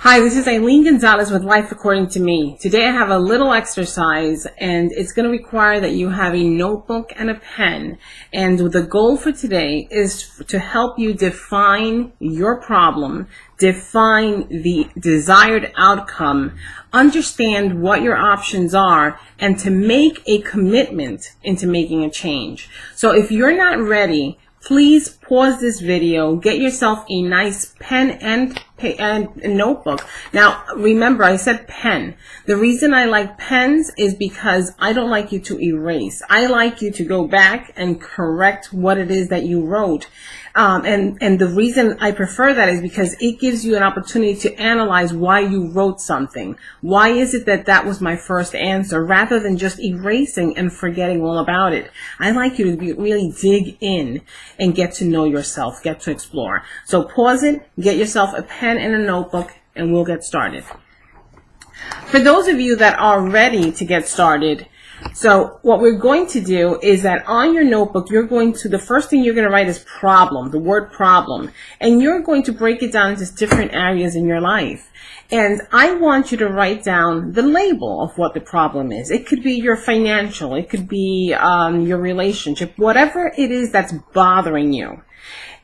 Hi, this is Eileen Gonzalez with Life According to Me. Today I have a little exercise and it's going to require that you have a notebook and a pen. And the goal for today is to help you define your problem, define the desired outcome, understand what your options are, and to make a commitment into making a change. So if you're not ready, please pause this video, get yourself a nice pen and notebook. Now, remember, I said pen. The reason I like pens is because I don't like you to erase. I like you to go back and correct what it is that you wrote. And the reason I prefer that is because it gives you an opportunity to analyze why you wrote something. Why is it that that was my first answer, rather than just erasing and forgetting all about it? I like you to really dig in and get to know yourself, get to explore. So pause it, get yourself a pen and a notebook, and we'll get started. For those of you that are ready to get started, so what we're going to do is that on your notebook, the first thing you're going to write is problem, the word problem, and you're going to break it down into different areas in your life. And I want you to write down the label of what the problem is. It could be your financial, it could be your relationship, whatever it is that's bothering you.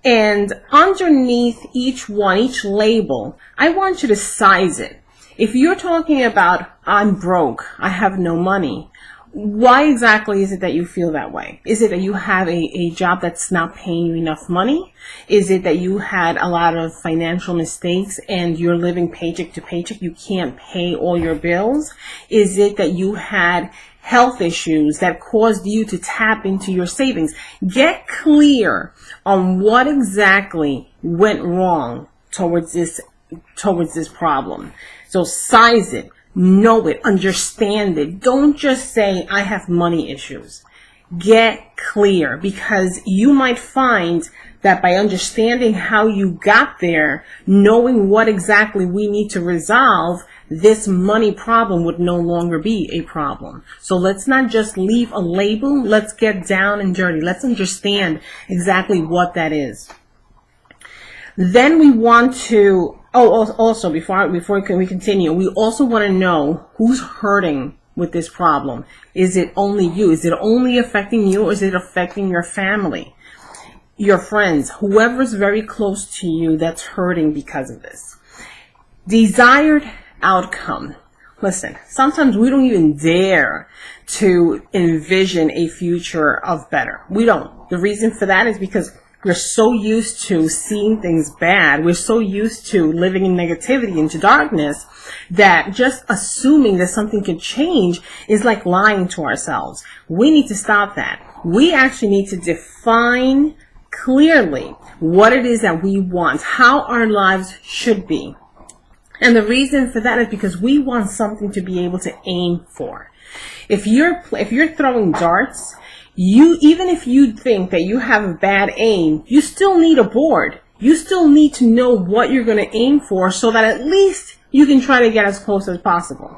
And underneath each label, I want you to size it. If you're talking about, I'm broke, I have no money, why exactly is it that you feel that way? Is it that you have a job that's not paying you enough money? Is it that you had a lot of financial mistakes and you're living paycheck to paycheck? You can't pay all your bills? Is it that you had health issues that caused you to tap into your savings? Get clear on what exactly went wrong towards this problem. So size it. Know it, understand it. Don't just say, I have money issues. Get clear, because you might find that by understanding how you got there, knowing what exactly we need to resolve, this money problem would no longer be a problem. So let's not just leave a label. Let's get down and dirty. Let's understand exactly what that is. Then we want to, also before we continue, we also want to know who's hurting with this problem. Is it only you? Is it only affecting you, or is it affecting your family, your friends, whoever's very close to you that's hurting because of this? Desired outcome. Listen, sometimes we don't even dare to envision a future of better. We don't. The reason for that is because we're so used to seeing things bad. We're so used to living in negativity, into darkness, that just assuming that something could change is like lying to ourselves. We need to stop that. We actually need to define clearly what it is that we want, how our lives should be. And the reason for that is because we want something to be able to aim for. If you're throwing darts, even if you think that you have a bad aim, you still need a board. You still need to know what you're going to aim for, so that at least you can try to get as close as possible.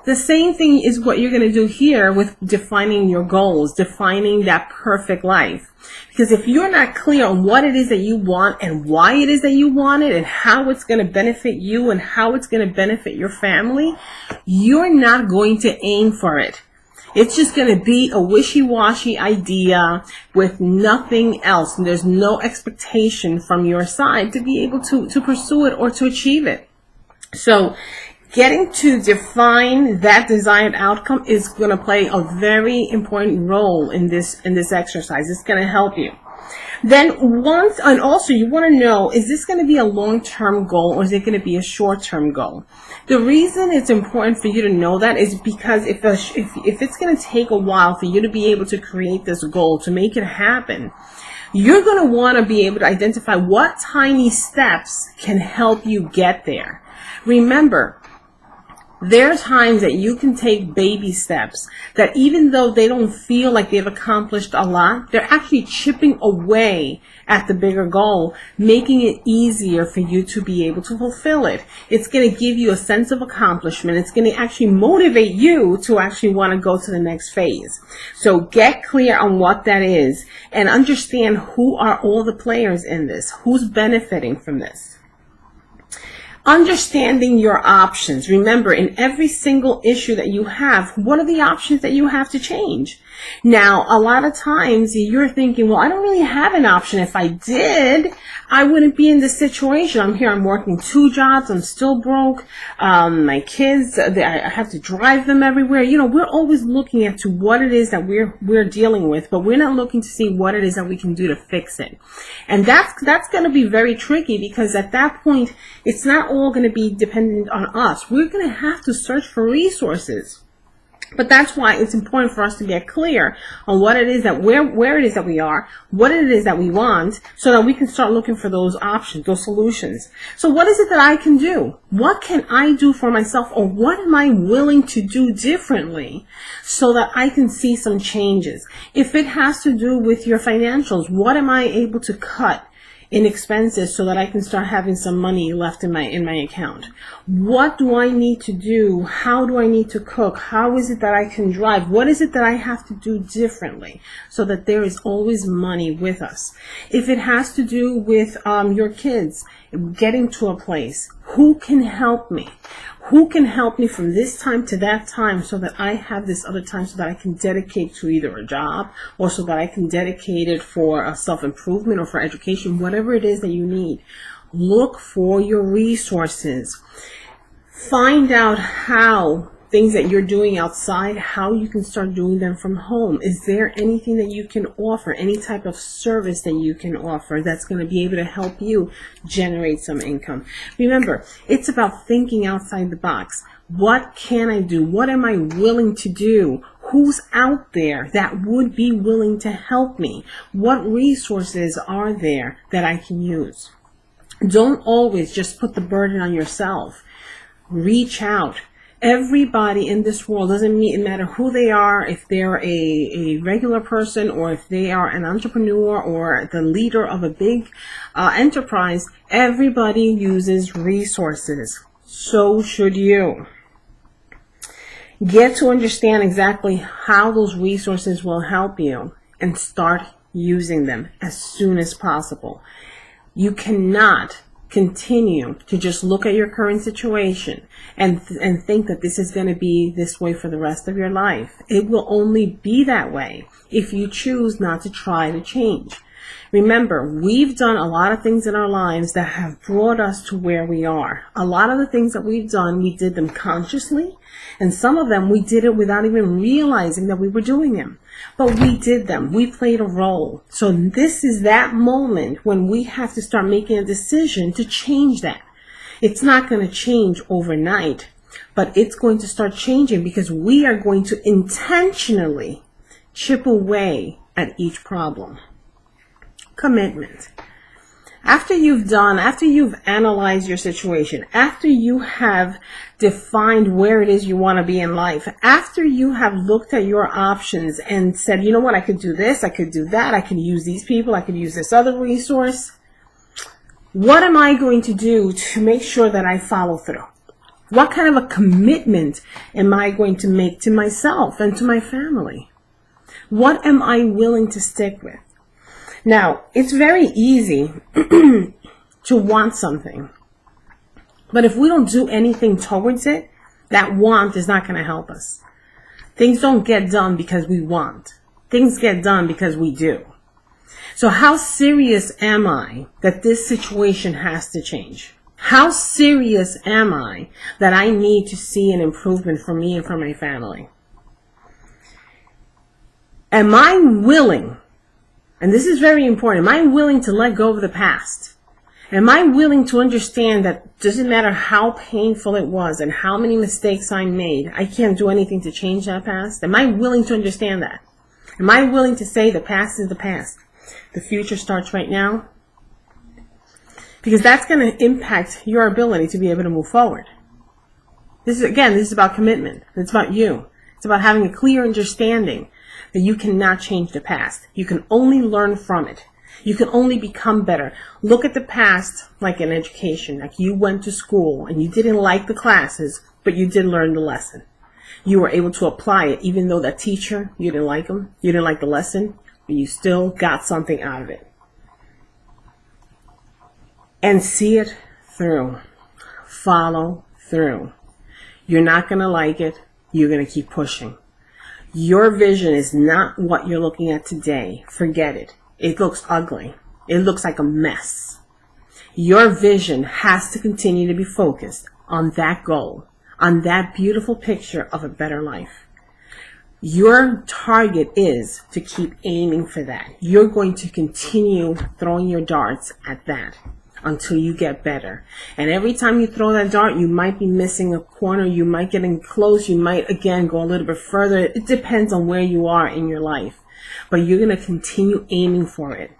The same thing is what you're going to do here with defining your goals, defining that perfect life. Because if you're not clear on what it is that you want and why it is that you want it and how it's going to benefit you and how it's going to benefit your family, you're not going to aim for it. It's just going to be a wishy-washy idea with nothing else. And there's no expectation from your side to be able to pursue it or to achieve it. So getting to define that desired outcome is going to play a very important role in this exercise. It's going to help you. Then and also you want to know, is this going to be a long-term goal or is it going to be a short-term goal? The reason it's important for you to know that is because if it's going to take a while for you to be able to create this goal, to make it happen, you're going to want to be able to identify what tiny steps can help you get there. Remember, there are times that you can take baby steps that, even though they don't feel like they've accomplished a lot, they're actually chipping away at the bigger goal, making it easier for you to be able to fulfill it. It's going to give you a sense of accomplishment. It's going to actually motivate you to actually want to go to the next phase. So get clear on what that is and understand who are all the players in this, who's benefiting from this. Understanding your options. Remember, in every single issue that you have, what are the options that you have to change? Now, a lot of times you're thinking, well, I don't really have an option. If I did, I wouldn't be in this situation. I'm here, I'm working 2 jobs, I'm still broke. My kids, I have to drive them everywhere. You know, we're always looking at to what it is that we're dealing with, but we're not looking to see what it is that we can do to fix it. And that's going to be very tricky, because at that point, it's not all going to be dependent on us. We're going to have to search for resources. But that's why it's important for us to get clear on what it is that where it is that we are, what it is that we want, so that we can start looking for those options, those solutions. So what is it that I can do? What can I do for myself, or what am I willing to do differently so that I can see some changes? If it has to do with your financials, what am I able to cut in expenses so that I can start having some money left in my account? What do I need to do? How do I need to cook? How is it that I can drive? What is it that I have to do differently so that there is always money with us? If it has to do with your kids getting to a place, who can help me? Who can help me from this time to that time so that I have this other time so that I can dedicate to either a job, or so that I can dedicate it for self-improvement or for education, whatever it is that you need. Look for your resources. Find out how things that you're doing outside, how you can start doing them from home. Is there anything that you can offer, any type of service that you can offer that's going to be able to help you generate some income? Remember, it's about thinking outside the box. What can I do? What am I willing to do? Who's out there that would be willing to help me? What resources are there that I can use? Don't always just put the burden on yourself. Reach out. Everybody in this world, doesn't matter who they are, if they're a regular person, or if they are an entrepreneur or the leader of a big enterprise, everybody uses resources. So should you. Get to understand exactly how those resources will help you and start using them as soon as possible. You cannot continue to just look at your current situation and think that this is going to be this way for the rest of your life. It will only be that way if you choose not to try to change. Remember, we've done a lot of things in our lives that have brought us to where we are. A lot of the things that we've done, we did them consciously, and some of them we did it without even realizing that we were doing them. But we did them. We played a role. So this is that moment when we have to start making a decision to change that. It's not going to change overnight, but it's going to start changing because we are going to intentionally chip away at each problem. Commitment. After you've analyzed your situation, after you have defined where it is you want to be in life, after you have looked at your options and said, you know what, I could do this, I could do that, I could use these people, I could use this other resource, what am I going to do to make sure that I follow through? What kind of a commitment am I going to make to myself and to my family? What am I willing to stick with? Now, it's very easy to want something, but if we don't do anything towards it, that want is not going to help us. Things don't get done because we want. Things get done because we do. So how serious am I that this situation has to change? How serious am I that I need to see an improvement for me and for my family? Am I willing? And this is very important. Am I willing to let go of the past? Am I willing to understand that it doesn't matter how painful it was and how many mistakes I made, I can't do anything to change that past? Am I willing to understand that? Am I willing to say the past is the past? The future starts right now? Because that's going to impact your ability to be able to move forward. This is about commitment. It's about you. It's about having a clear understanding that you cannot change the past. You can only learn from it. You can only become better. Look at the past like an education. Like you went to school and you didn't like the classes, but you did learn the lesson. You were able to apply it, even though that teacher, you didn't like him, you didn't like the lesson, but you still got something out of it. And see it through. follow through. You're not going to like it. You're going to keep pushing. Your vision is not what you're looking at today. Forget it. It looks ugly. It looks like a mess. Your vision has to continue to be focused on that goal, on that beautiful picture of a better life. Your target is to keep aiming for that. You're going to continue throwing your darts at that until you get better. And every time you throw that dart, you might be missing a corner. You might get in close. You might, again, go a little bit further. It depends on where you are in your life. But you're going to continue aiming for it.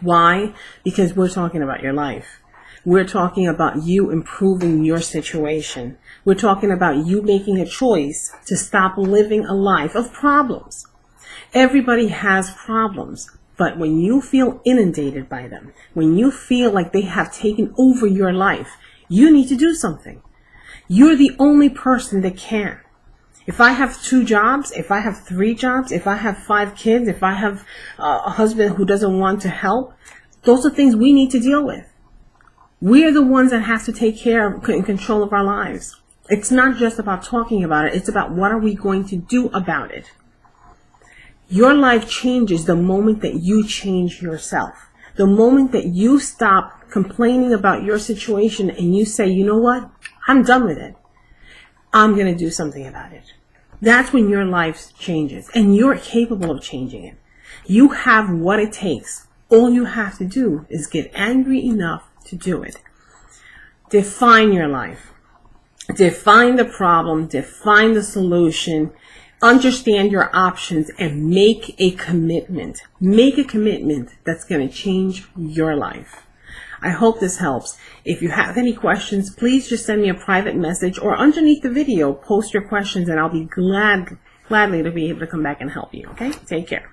Why? Because we're talking about your life. We're talking about you improving your situation. We're talking about you making a choice to stop living a life of problems. Everybody has problems, but when you feel inundated by them, when you feel like they have taken over your life, you need to do something. You're the only person that can. If I have 2 jobs, if I have 3 jobs, if I have 5 kids, if I have a husband who doesn't want to help, those are things we need to deal with. We're the ones that have to take care of and control of our lives. It's not just about talking about it. It's about what are we going to do about it. Your life changes the moment that you change yourself. The moment that you stop complaining about your situation and you say, you know what? I'm done with it. I'm going to do something about it. That's when your life changes, and you're capable of changing it. You have what it takes. All you have to do is get angry enough to do it. Define your life. Define the problem. Define the solution. Understand your options and make a commitment. Make a commitment that's going to change your life. I hope this helps. If you have any questions, please just send me a private message or underneath the video, post your questions and I'll be gladly to be able to come back and help you. Okay? Take care.